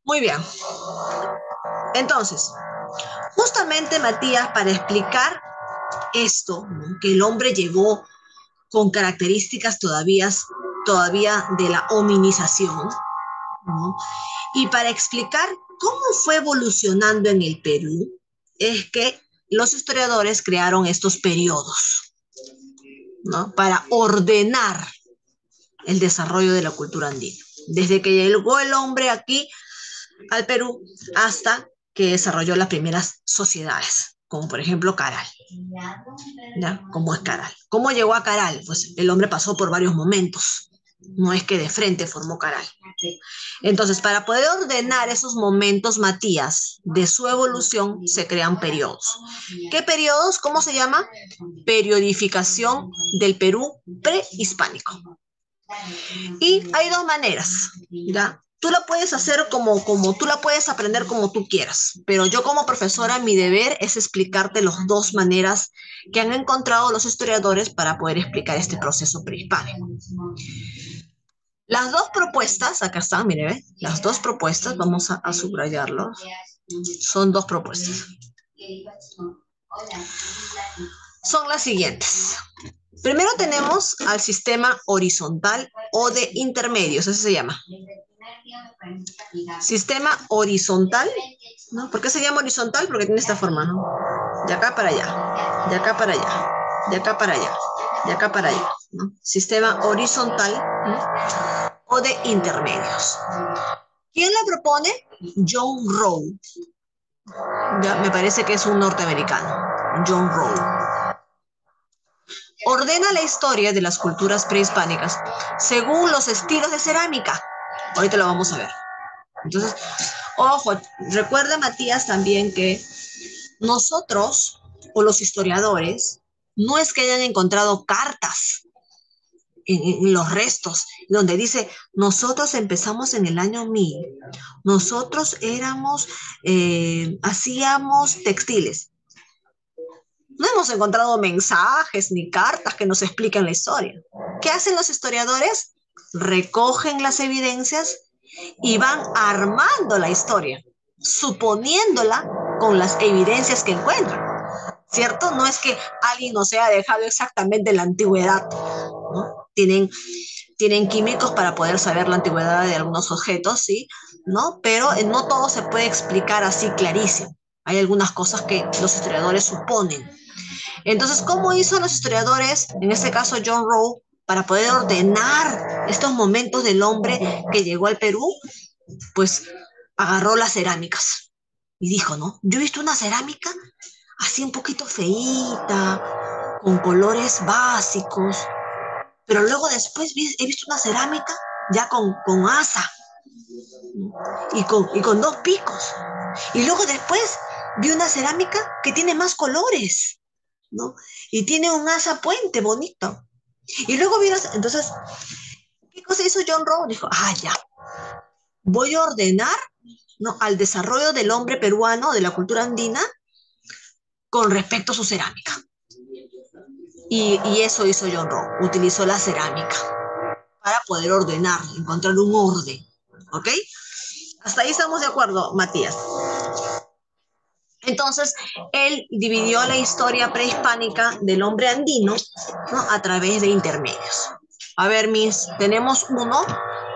Muy bien. Entonces, justamente Matías, para explicar esto, ¿no? Que el hombre llegó con características todavía de la hominización, ¿no? Y para explicar cómo fue evolucionando en el Perú, es que los historiadores crearon estos periodos, ¿no? Para ordenar el desarrollo de la cultura andina. Desde que llegó el hombre aquí al Perú hasta que desarrolló las primeras sociedades, como por ejemplo Caral. ¿Ya? ¿Cómo es Caral? ¿Cómo llegó a Caral? Pues el hombre pasó por varios momentos. No es que de frente formó Caral. Entonces, para poder ordenar esos momentos, Matías, de su evolución, se crean periodos. ¿Qué periodos? ¿Cómo se llama? Periodificación del Perú prehispánico. Y hay dos maneras, ¿ya? Tú la puedes hacer como tú la puedes aprender como tú quieras, pero yo como profesora mi deber es explicarte las dos maneras que han encontrado los historiadores para poder explicar este proceso prehispánico. Las dos propuestas, acá están, mire, ¿ve? Las dos propuestas, vamos a subrayarlos, son dos propuestas. Son las siguientes. Primero tenemos al sistema horizontal o de intermedios, así se llama. Sistema horizontal, ¿no? ¿Por qué se llama horizontal? Porque tiene esta forma, ¿no? De acá para allá, de acá para allá, de acá para allá, de acá para allá, ¿no? Sistema horizontal, ¿no? O de intermedios. ¿Quién la propone? John Rowe. Ya, me parece que es un norteamericano, John Rowe. Ordena la historia de las culturas prehispánicas según los estilos de cerámica. Ahorita lo vamos a ver. Entonces, ojo, recuerda Matías también que nosotros o los historiadores no es que hayan encontrado cartas en los restos donde dice nosotros empezamos en el año 1000, nosotros hacíamos textiles. No hemos encontrado mensajes ni cartas que nos expliquen la historia. ¿Qué hacen los historiadores? Recogen las evidencias y van armando la historia, suponiéndola con las evidencias que encuentran, ¿cierto? No es que alguien nos haya dejado exactamente la antigüedad, ¿no? Tienen químicos para poder saber la antigüedad de algunos objetos, ¿sí? ¿No? Pero no todo se puede explicar así clarísimo. Hay algunas cosas que los historiadores suponen. Entonces, ¿cómo hizo los historiadores, en este caso John Rowe, para poder ordenar estos momentos del hombre que llegó al Perú? Pues agarró las cerámicas y dijo, ¿no? Yo he visto una cerámica así un poquito feíta, con colores básicos, pero luego después he visto una cerámica ya con asa y con dos picos. Y luego después vi una cerámica que tiene más colores, ¿no? Y tiene un asa puente bonito. Y luego vieron, entonces, ¿qué cosa hizo John Rowe? Dijo, ya, voy a ordenar, ¿no? Al desarrollo del hombre peruano, de la cultura andina, con respecto a su cerámica. Y eso hizo John Rowe, utilizó la cerámica para poder ordenar, encontrar un orden, ¿ok? Hasta ahí estamos de acuerdo, Matías. Entonces, él dividió la historia prehispánica del hombre andino, ¿no? A través de intermedios. A ver, tenemos uno,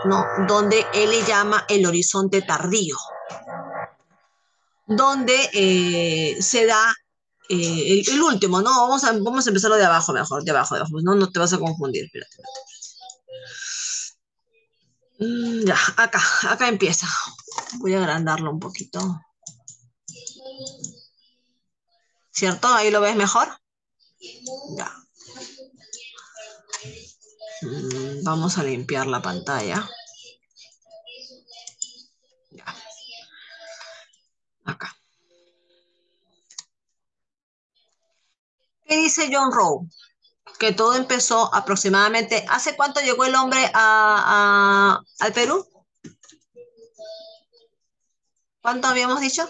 ¿no? Donde él le llama el horizonte tardío, donde se da el último, ¿no? Vamos a empezarlo de abajo mejor, de abajo, no te vas a confundir, espérate. Ya, acá empieza. Voy a agrandarlo un poquito. ¿Cierto? Ahí lo ves mejor. Ya. Vamos a limpiar la pantalla. Ya. Acá. ¿Qué dice John Rowe? Que todo empezó aproximadamente. ¿Hace cuánto llegó el hombre al Perú? ¿Cuánto habíamos dicho?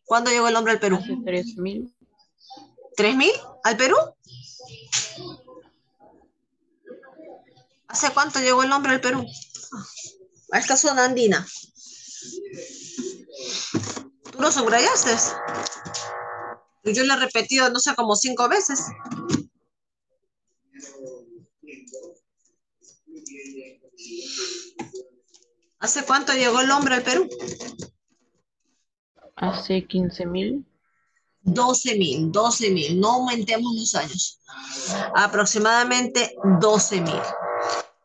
¿Cuándo llegó el hombre al Perú? Hace 3000. ¿3000 al Perú? ¿Hace cuánto llegó el hombre al Perú? A esta zona andina. ¿Tú lo subrayaste? Yo lo he repetido, no sé, como 5 veces. ¿Hace cuánto llegó el hombre al Perú? Hace 15.000. 12.000, no aumentemos los años. Aproximadamente 12.000.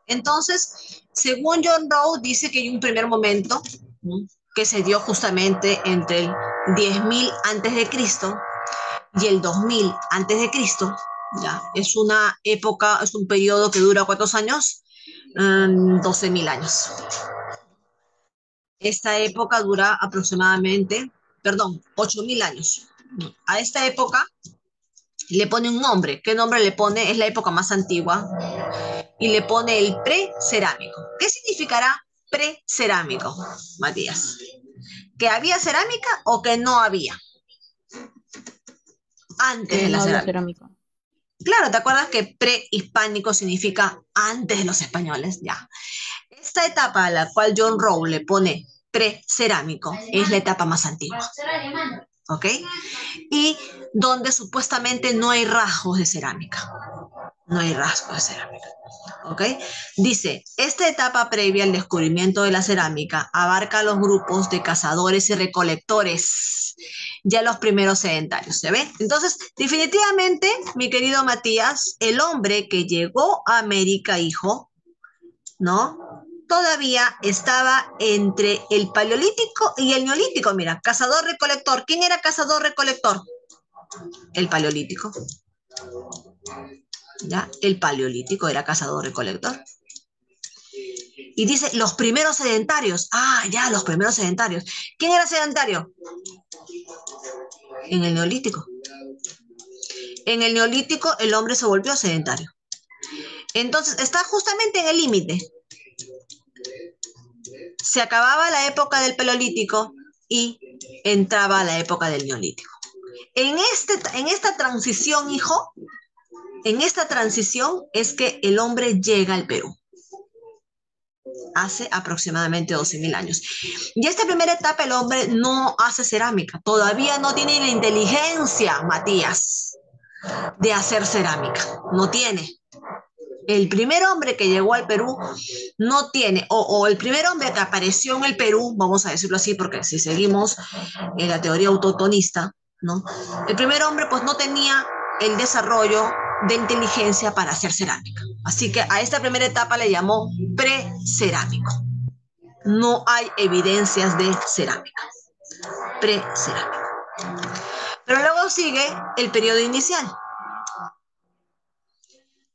Entonces, según John Rowe, dice que hay un primer momento, ¿no?, que se dio justamente entre el 10.000 antes de Cristo y el 2000 antes de Cristo. Ya, es una época, es un periodo que dura ¿cuántos años? 12.000 años. Esta época dura aproximadamente, perdón, 8.000 años. A esta época le pone un nombre. ¿Qué nombre le pone? Es la época más antigua. Y le pone el precerámico. ¿Qué significará precerámico, Matías? ¿Que había cerámica o que no había antes Que de la no había cerámica? cerámica. Claro, ¿te acuerdas que prehispánico significa antes de los españoles? Ya. Esta etapa a la cual John Rowe le pone precerámico es la etapa más antigua. ¿Ok? Y donde supuestamente no hay rasgos de cerámica. No hay rasgos de cerámica. ¿Ok? Dice, esta etapa previa al descubrimiento de la cerámica abarca los grupos de cazadores y recolectores, ya los primeros sedentarios, ¿se ve? Entonces, definitivamente, mi querido Matías, el hombre que llegó a América, hijo, ¿no? Todavía estaba entre el paleolítico y el neolítico. Mira, cazador-recolector. ¿Quién era cazador-recolector? El paleolítico. ¿Ya? El paleolítico era cazador-recolector. Y dice, los primeros sedentarios. Ah, ya, los primeros sedentarios. ¿Quién era sedentario? En el neolítico. En el neolítico el hombre se volvió sedentario. Entonces, está justamente en el límite. Se acababa la época del paleolítico y entraba la época del neolítico. En esta transición, hijo, en esta transición es que el hombre llega al Perú. Hace aproximadamente 12.000 años. Y esta primera etapa el hombre no hace cerámica, todavía no tiene la inteligencia, Matías, de hacer cerámica, no tiene. El primer hombre que llegó al Perú no tiene, o el primer hombre que apareció en el Perú, vamos a decirlo así, porque si seguimos en la teoría autotonista, ¿no? El primer hombre pues no tenía el desarrollo de inteligencia para hacer cerámica. Así que a esta primera etapa le llamó precerámico. No hay evidencias de cerámica, precerámica. Pero luego sigue el periodo inicial,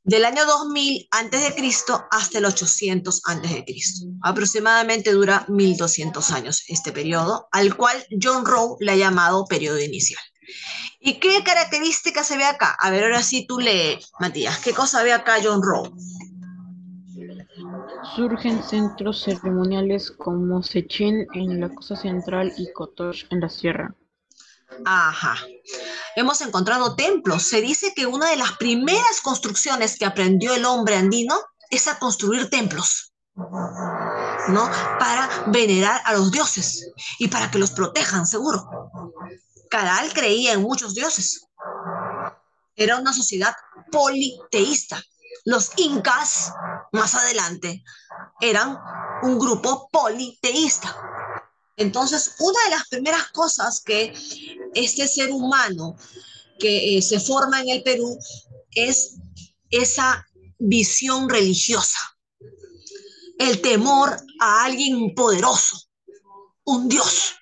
del año 2000 antes de Cristo hasta el 800 antes de Cristo. Aproximadamente dura 1200 años este periodo, al cual John Rowe le ha llamado periodo inicial. ¿Y qué características se ve acá? A ver, ahora sí tú lee, Matías. ¿Qué cosa ve acá John Rowe? Surgen centros ceremoniales como Sechín en la costa central y Cotoche en la sierra. Ajá. Hemos encontrado templos. Se dice que una de las primeras construcciones que aprendió el hombre andino es a construir templos, ¿no? Para venerar a los dioses y para que los protejan, seguro. Caral creía en muchos dioses. Era una sociedad politeísta. Los incas, más adelante, eran un grupo politeísta. Entonces, una de las primeras cosas que este ser humano que se forma en el Perú es esa visión religiosa, el temor a alguien poderoso, un dios.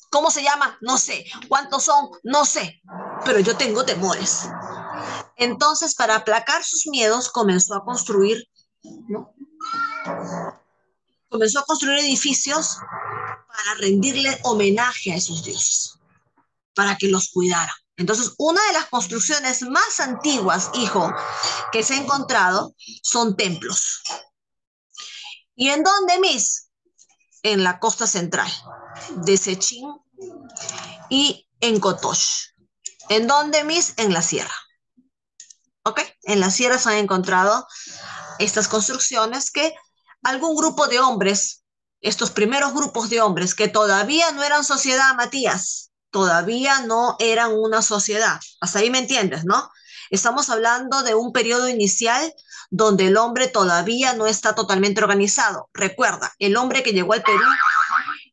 ¿Cómo se llama? No sé. ¿Cuántos son? No sé. Pero yo tengo temores. Entonces, para aplacar sus miedos, comenzó a construir, ¿no? Comenzó a construir edificios para rendirle homenaje a esos dioses, para que los cuidaran. Entonces, una de las construcciones más antiguas, hijo, que se ha encontrado son templos. ¿Y en dónde, Miss? En la costa central de Sechín y en Cotoche. ¿En dónde, Miss? En la sierra. ¿Ok? En la sierra se han encontrado estas construcciones que algún grupo de hombres estos primeros grupos de hombres que todavía no eran sociedad, Matías, todavía no eran una sociedad. Hasta ahí me entiendes, ¿no? Estamos hablando de un periodo inicial donde el hombre todavía no está totalmente organizado. Recuerda, el hombre que llegó al Perú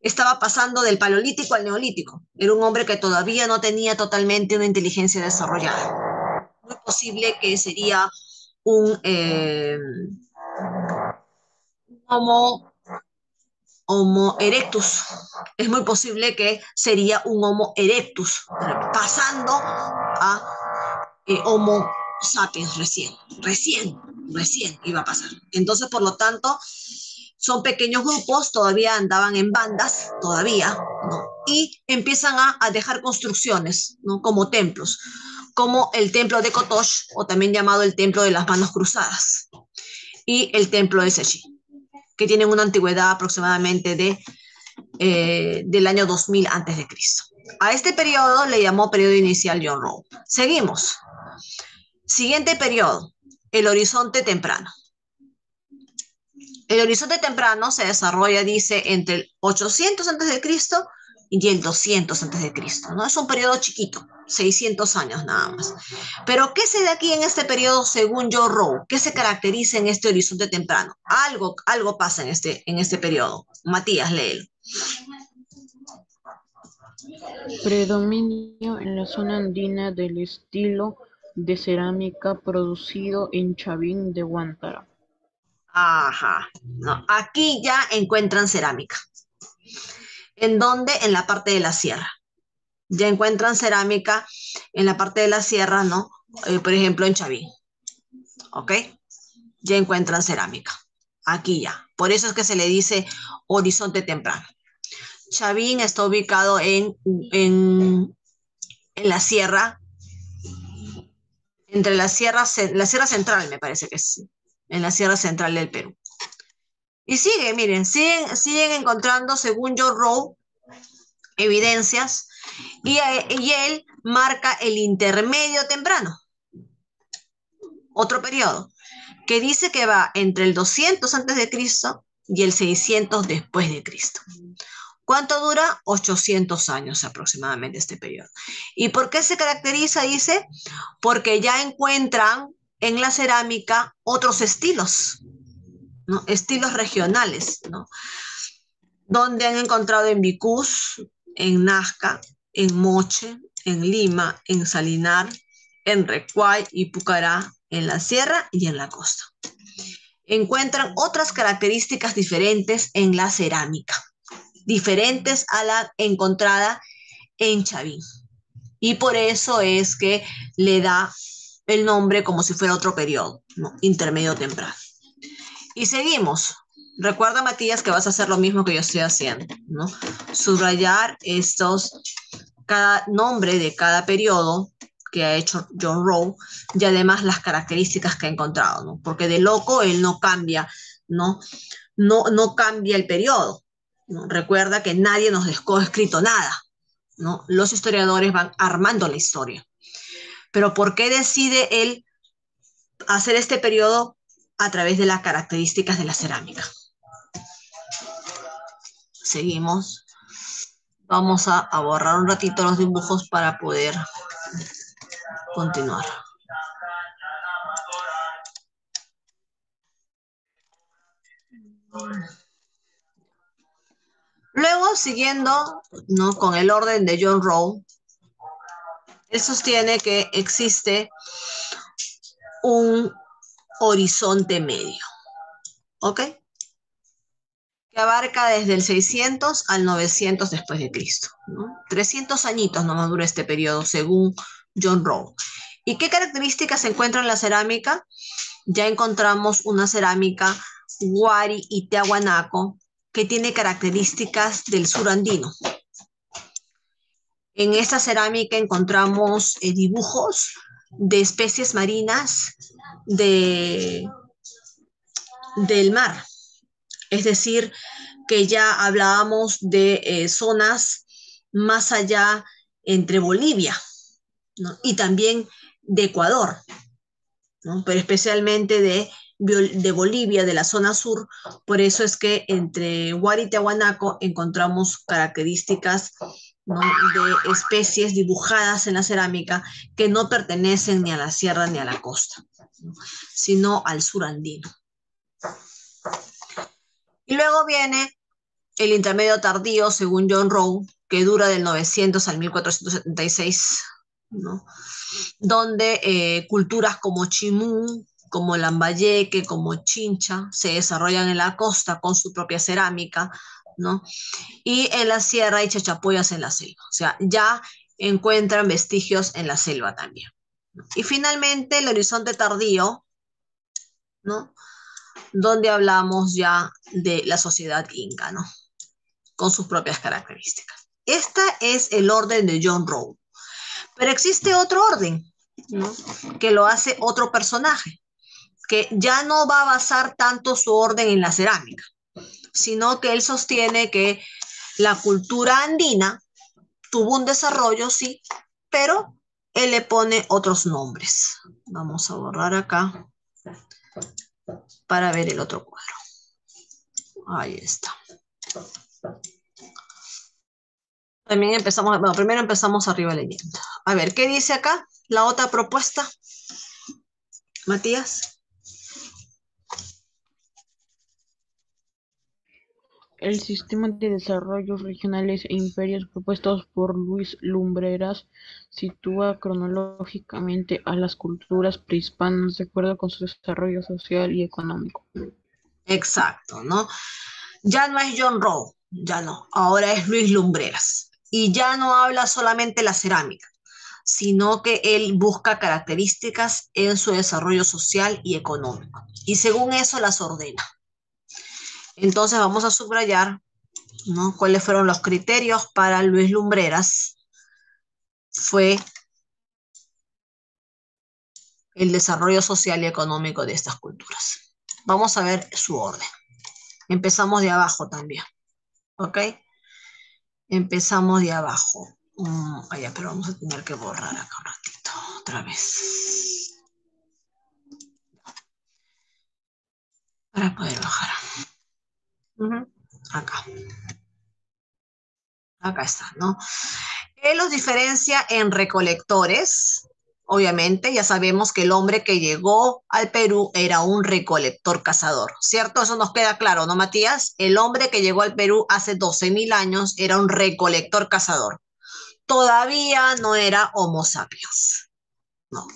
estaba pasando del paleolítico al neolítico. Era un hombre que todavía no tenía totalmente una inteligencia desarrollada. Muy posible que sería un homo Homo erectus. Es muy posible que sería un Homo erectus, pasando a Homo sapiens recién iba a pasar. Entonces, por lo tanto, son pequeños grupos, todavía andaban en bandas, todavía, ¿no? Y empiezan a dejar construcciones, ¿no? Como templos, como el templo de Kotosh, o también llamado el templo de las manos cruzadas, y el templo de Sechi, que tienen una antigüedad aproximadamente del año 2000 antes de Cristo. A este periodo le llamó periodo inicial John Rowe. Seguimos. Siguiente periodo, el horizonte temprano. El horizonte temprano se desarrolla, dice, entre el 800 antes de Cristo y el 200 antes de Cristo, ¿no? Es un periodo chiquito, 600 años nada más. Pero ¿qué se da aquí en este periodo según John Rowe? ¿Qué se caracteriza en este horizonte temprano? Algo pasa en este periodo. Matías, léelo. Predominio en la zona andina del estilo de cerámica producido en Chavín de Huántara. Ajá, no, aquí ya encuentran cerámica. ¿En dónde? En la parte de la sierra. Ya encuentran cerámica en la parte de la sierra, ¿no? Por ejemplo, en Chavín, ¿ok? Ya encuentran cerámica. Aquí ya. Por eso es que se le dice horizonte temprano. Chavín está ubicado en la sierra, entre la sierra central, me parece que es, en la sierra central del Perú. Y sigue, miren, siguen encontrando, según John Rowe, evidencias, y él marca el intermedio temprano, otro periodo, que dice que va entre el 200 antes de Cristo y el 600 después de Cristo. ¿Cuánto dura? 800 años aproximadamente este periodo. ¿Y por qué se caracteriza? Dice, porque ya encuentran en la cerámica otros estilos, ¿no? Estilos regionales, ¿no? Donde han encontrado en Vicús, en Nazca, en Moche, en Lima, en Salinar, en Recuay y Pucará, en la sierra y en la costa. Encuentran otras características diferentes en la cerámica, diferentes a la encontrada en Chavín. Y por eso es que le da el nombre como si fuera otro periodo, ¿no? Intermedio temprano. Y seguimos. Recuerda, Matías, que vas a hacer lo mismo que yo estoy haciendo, ¿no? Subrayar cada nombre de cada periodo que ha hecho John Rowe y además las características que ha encontrado, ¿no? Porque de loco él no cambia, ¿no? No cambia el periodo, ¿no? Recuerda que nadie nos dejó escrito nada, ¿no? Los historiadores van armando la historia. Pero ¿por qué decide él hacer este periodo a través de las características de la cerámica? Seguimos. Vamos a borrar un ratito los dibujos para poder continuar. Luego, siguiendo, ¿no?, con el orden de John Rowe, él sostiene que existe un horizonte medio, ¿ok? Que abarca desde el 600 al 900 después de Cristo, ¿no? 300 añitos nomás dura este periodo, según John Rowe. ¿Y qué características se encuentran en la cerámica? Ya encontramos una cerámica Huari y Tiahuanaco que tiene características del sur andino. En esta cerámica encontramos dibujos de especies marinas del mar. Es decir, que ya hablábamos de zonas más allá entre Bolivia, ¿no? Y también de Ecuador, ¿no? Pero especialmente de de Bolivia, de la zona sur. Por eso es que entre Huari y Tiahuanaco encontramos características, ¿no?, de especies dibujadas en la cerámica que no pertenecen ni a la sierra ni a la costa, ¿no?, sino al sur andino. Y luego viene el intermedio tardío, según John Rowe, que dura del 900 al 1476, ¿no?, donde culturas como Chimú, como Lambayeque, como Chincha, se desarrollan en la costa con su propia cerámica, ¿no? Y en la sierra hay chachapoyas en la selva. O sea, ya encuentran vestigios en la selva también. Y finalmente el horizonte tardío, ¿no?, donde hablamos ya de la sociedad inca, ¿no?, con sus propias características. Este es el orden de John Rowe. Pero existe otro orden, ¿no?, que lo hace otro personaje, que ya no va a basar tanto su orden en la cerámica, sino que él sostiene que la cultura andina tuvo un desarrollo, sí, pero él le pone otros nombres. Vamos a borrar acá para ver el otro cuadro. Ahí está. También empezamos, bueno, primero empezamos arriba leyendo. A ver, ¿qué dice acá la otra propuesta, Matías? El sistema de desarrollos regionales e imperios propuestos por Luis Lumbreras sitúa cronológicamente a las culturas prehispanas de acuerdo con su desarrollo social y económico. Exacto, ¿no? Ya no es John Rowe, ya no, ahora es Luis Lumbreras. Y ya no habla solamente de la cerámica, sino que él busca características en su desarrollo social y económico. Y según eso las ordena. Entonces vamos a subrayar, ¿no?, cuáles fueron los criterios para Luis Lumbreras. Fue el desarrollo social y económico de estas culturas. Vamos a ver su orden. Empezamos de abajo también, ¿ok? Empezamos de abajo. Pero vamos a tener que borrar acá un ratito, otra vez, para poder bajar. Acá. Acá está, ¿no? Él los diferencia en recolectores. Obviamente, ya sabemos que el hombre que llegó al Perú era un recolector cazador, ¿cierto? Eso nos queda claro, ¿no, Matías? El hombre que llegó al Perú hace 12.000 años era un recolector cazador. Todavía no era Homo sapiens, no.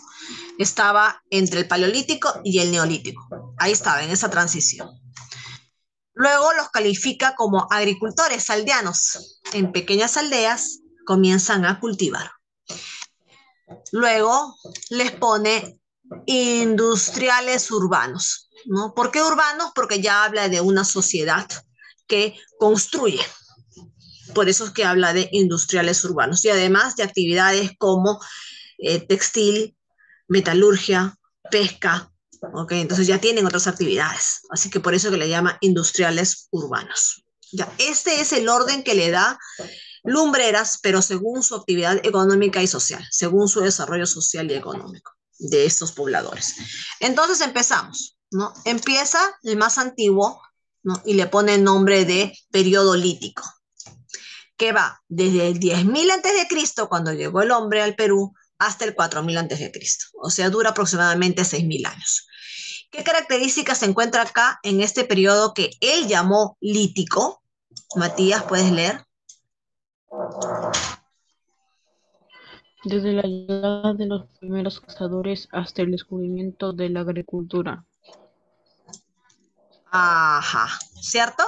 Estaba entre el Paleolítico y el Neolítico. Ahí estaba, en esa transición. Luego los califica como agricultores aldeanos. En pequeñas aldeas comienzan a cultivar. Luego les pone industriales urbanos, ¿no? ¿Por qué urbanos? Porque ya habla de una sociedad que construye. Por eso es que habla de industriales urbanos. Y además de actividades como textil, metalurgia, pesca, ¿ok? Entonces ya tienen otras actividades. Así que por eso que le llama industriales urbanos. Ya, este es el orden que le da Lumbreras, pero según su actividad económica y social, según su desarrollo social y económico de estos pobladores. Entonces empezamos, ¿no? Empieza el más antiguo, ¿no?, y le pone el nombre de periodo lítico, que va desde el 10.000 a.C., cuando llegó el hombre al Perú, hasta el 4.000 a.C. O sea, dura aproximadamente 6.000 años. ¿Qué características se encuentra acá en este periodo que él llamó lítico? Matías, ¿puedes leer? Desde la llegada de los primeros cazadores hasta el descubrimiento de la agricultura. Ajá, ¿cierto?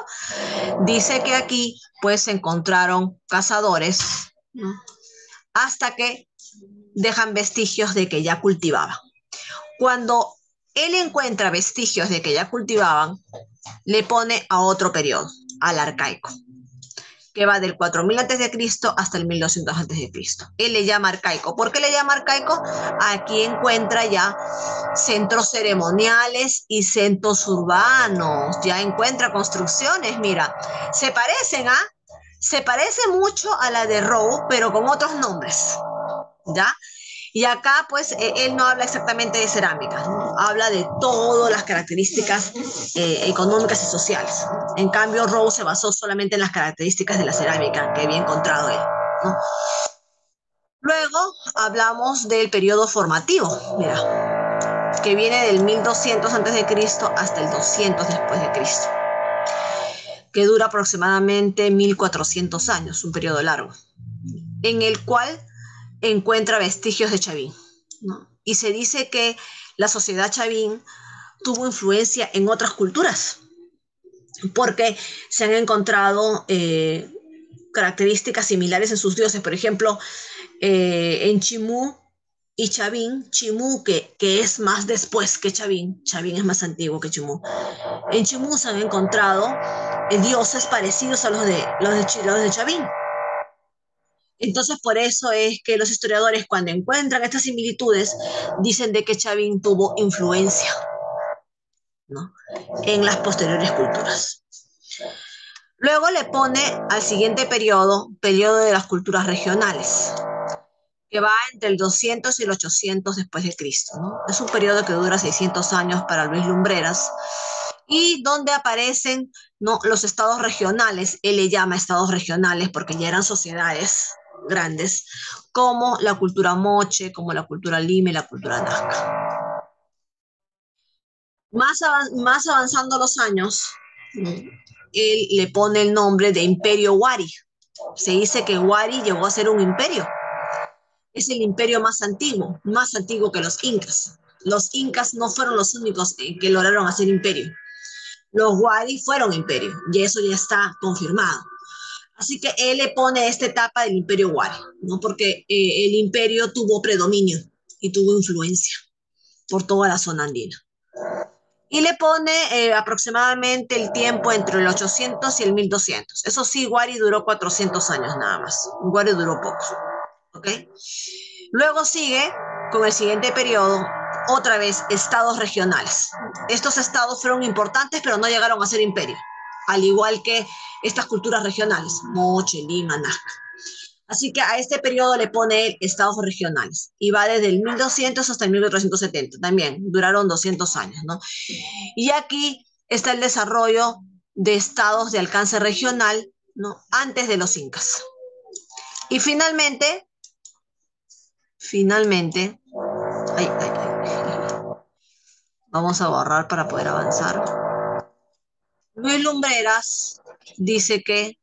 Dice que aquí pues se encontraron cazadores, ¿no?, hasta que dejan vestigios de que ya cultivaban. Cuando él encuentra vestigios de que ya cultivaban, le pone a otro periodo, al arcaico, que va del 4.000 a.C. hasta el 1.200 a.C. Él le llama arcaico. ¿Por qué le llama arcaico? Aquí encuentra ya centros ceremoniales y centros urbanos, ya encuentra construcciones, mira, se parecen a, se parece mucho a la de Rowe, pero con otros nombres, ¿ya? Y acá, pues, él no habla exactamente de cerámica, ¿no? Habla de todas las características económicas y sociales. En cambio, Rose se basó solamente en las características de la cerámica que había encontrado él, ¿no? Luego hablamos del periodo formativo, mira, que viene del 1200 antes de Cristo hasta el 200 después de Cristo, que dura aproximadamente 1400 años, un periodo largo, en el cual encuentra vestigios de Chavín, ¿no? Y se dice que la sociedad Chavín tuvo influencia en otras culturas, porque se han encontrado características similares en sus dioses. Por ejemplo, en Chimú y Chavín, Chimú que es más después que Chavín, Chavín es más antiguo que Chimú. En Chimú se han encontrado dioses parecidos a los de Chavín. Entonces, por eso es que los historiadores, cuando encuentran estas similitudes, dicen de que Chavín tuvo influencia, ¿no? En las posteriores culturas. Luego le pone al siguiente periodo de las culturas regionales, que va entre el 200 y el 800 después de Cristo, ¿no? Es un periodo que dura 600 años para Luis Lumbreras y donde aparecen, ¿no?, los estados regionales. Él le llama estados regionales porque ya eran sociedades grandes, como la cultura moche, como la cultura lime y la cultura nazca. Más avanzando los años, él le pone el nombre de Imperio Wari. Se dice que Wari llegó a ser un imperio. Es el imperio más antiguo que los incas. Los incas no fueron los únicos que lograron hacer imperio. Los Wari fueron imperio y eso ya está confirmado. Así que él le pone esta etapa del imperio Wari, ¿no? Porque el imperio tuvo predominio y tuvo influencia por toda la zona andina. Y le pone aproximadamente el tiempo entre el 800 y el 1200. Eso sí, Wari duró 400 años nada más. Wari duró poco. ¿Ok? Luego sigue con el siguiente periodo, otra vez, estados regionales. Estos estados fueron importantes, pero no llegaron a ser imperio, al igual que estas culturas regionales, Moche, Lima, Nazca. Así que a este periodo le pone estados regionales y va desde el 1200 hasta el 1470. También duraron 200 años, ¿no? Y aquí está el desarrollo de estados de alcance regional, ¿no?, antes de los incas. Y finalmente, vamos a borrar para poder avanzar. Luis Lumbreras dice que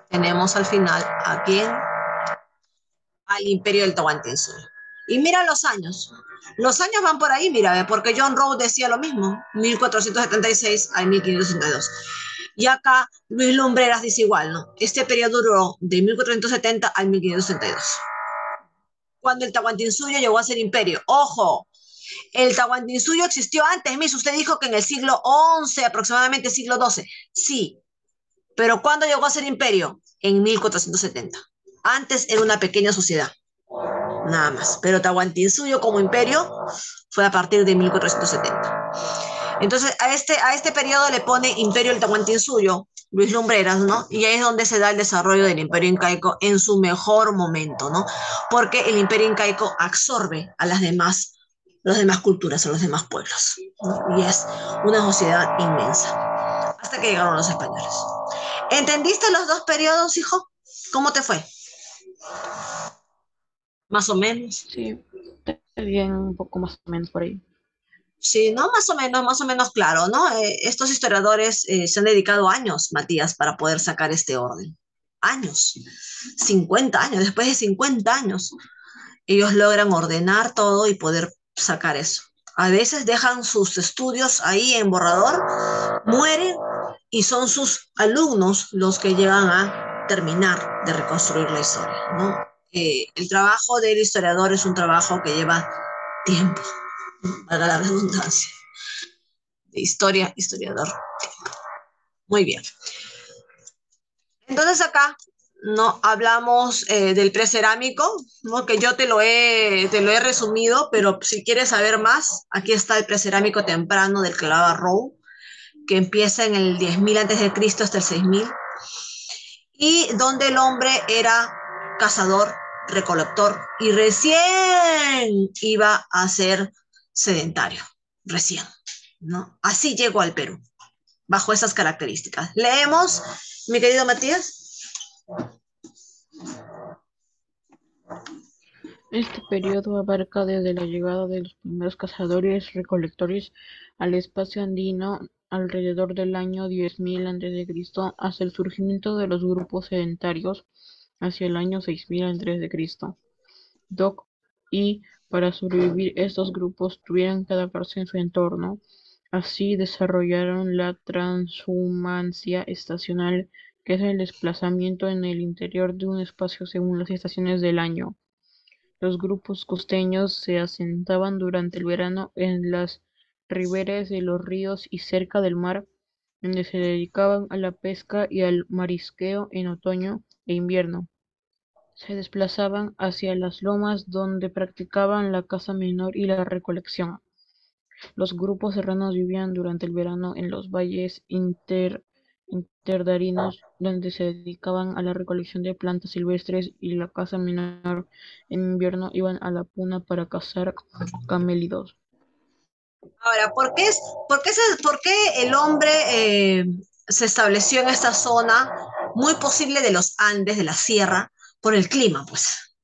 tenemos al final aquí al imperio del Tahuantinsuyo. Y mira los años. Los años van por ahí, mira, porque John Rhodes decía lo mismo, 1476 al 1562. Y acá Luis Lumbreras dice igual, ¿no? Este periodo duró de 1470 al 1562. Cuando el Tahuantinsuyo llegó a ser imperio. ¡Ojo! El Tahuantinsuyo existió antes, Miss. Usted dijo que en el siglo XI, aproximadamente siglo XII. Sí, pero ¿cuándo llegó a ser imperio? En 1470. Antes era una pequeña sociedad, nada más. Pero Tahuantinsuyo como imperio fue a partir de 1470. Entonces, a este periodo le pone Imperio del Tahuantinsuyo, Luis Lumbreras, ¿no? Y ahí es donde se da el desarrollo del Imperio Incaico en su mejor momento, ¿no? Porque el Imperio Incaico absorbe a las demás culturas, a los demás pueblos, ¿no? Y es una sociedad inmensa, hasta que llegaron los españoles. ¿Entendiste los dos periodos, hijo? ¿Cómo te fue? Más o menos. Sí, está bien, un poco más o menos por ahí. Sí, ¿no? Más o menos claro, ¿no? Estos historiadores se han dedicado años, Matías, para poder sacar este orden. Años, 50 años, después de 50 años, ellos logran ordenar todo y poder sacar eso. A veces dejan sus estudios ahí en borrador, mueren y son sus alumnos los que llegan a terminar de reconstruir la historia, ¿no? El trabajo del historiador es un trabajo que lleva tiempo, para la redundancia. De historiador. Muy bien. Entonces acá no hablamos del precerámico, ¿no?, que yo te lo he resumido, pero si quieres saber más, aquí está el precerámico temprano del Calaba Row, que empieza en el 10.000 antes de Cristo hasta el 6.000, y donde el hombre era cazador, recolector y recién iba a ser sedentario, recién, ¿no? Así llegó al Perú, bajo esas características. Leemos, mi querido Matías. Este periodo abarca desde la llegada de los primeros cazadores-recolectores al espacio andino alrededor del año 10.000 a.C. hasta el surgimiento de los grupos sedentarios hacia el año 6.000 a.C. Doc y para sobrevivir estos grupos tuvieron que adaptarse en su entorno. Así desarrollaron la transhumancia estacional, que es el desplazamiento en el interior de un espacio según las estaciones del año. Los grupos costeños se asentaban durante el verano en las riberas de los ríos y cerca del mar, donde se dedicaban a la pesca y al marisqueo en otoño e invierno. Se desplazaban hacia las lomas, donde practicaban la caza menor y la recolección. Los grupos serranos vivían durante el verano en los valles interandarinos, donde se dedicaban a la recolección de plantas silvestres y la caza menor. En invierno iban a la puna para cazar camélidos. Ahora, ¿por qué el hombre se estableció en esta zona muy posible de los Andes, de la sierra, por el clima, pues,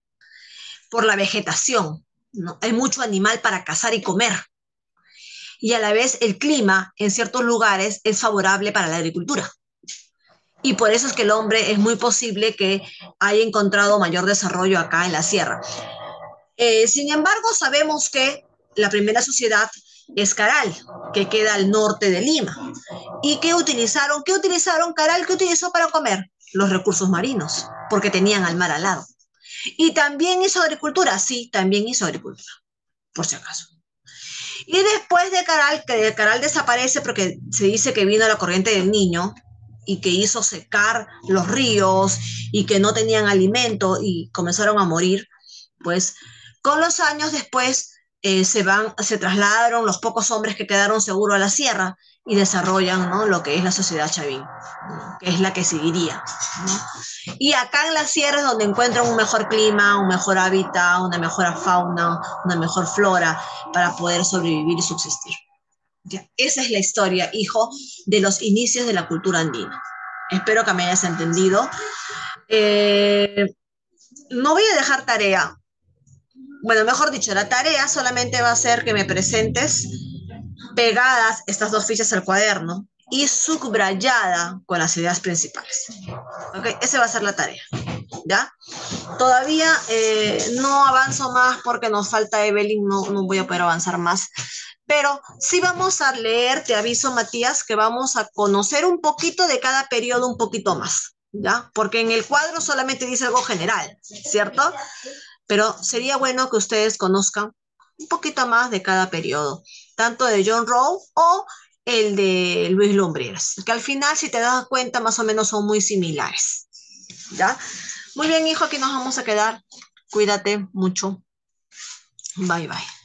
por la vegetación, ¿no? Hay mucho animal para cazar y comer. Y a la vez el clima en ciertos lugares es favorable para la agricultura. Y por eso es que el hombre es muy posible que haya encontrado mayor desarrollo acá en la sierra. Sin embargo, sabemos que la primera sociedad es Caral, que queda al norte de Lima. ¿Y qué utilizaron? ¿Qué utilizaron Caral? ¿Qué utilizó para comer? Los recursos marinos, porque tenían al mar al lado. ¿Y también hizo agricultura? Sí, también hizo agricultura, por si acaso. Y después de Caral, que Caral desaparece porque se dice que vino la corriente del Niño y que hizo secar los ríos y que no tenían alimento y comenzaron a morir, pues con los años después se trasladaron los pocos hombres que quedaron seguros a la sierra y desarrollan, ¿no?, lo que es la sociedad chavín, ¿no?, que es la que seguiría, ¿no? Y acá en la sierra es donde encuentran un mejor clima, un mejor hábitat, una mejor fauna, una mejor flora para poder sobrevivir y subsistir. ¿Ya? Esa es la historia, hijo, de los inicios de la cultura andina. Espero que me hayas entendido. Eh, no voy a dejar tarea. Bueno, mejor dicho, la tarea solamente va a ser que me presentes pegadas estas dos fichas al cuaderno y subrayada con las ideas principales. ¿Ok? Esa va a ser la tarea. ¿Ya? Todavía no avanzo más porque nos falta Evelyn, no voy a poder avanzar más. Pero sí vamos a leer, te aviso Matías, que vamos a conocer un poquito de cada periodo un poquito más, ¿ya? Porque en el cuadro solamente dice algo general, ¿cierto? Pero sería bueno que ustedes conozcan un poquito más de cada periodo, tanto de John Rowe o el de Luis Lumbreras, que al final, si te das cuenta, más o menos son muy similares, ¿ya? Muy bien, hijo, aquí nos vamos a quedar. Cuídate mucho. Bye, bye.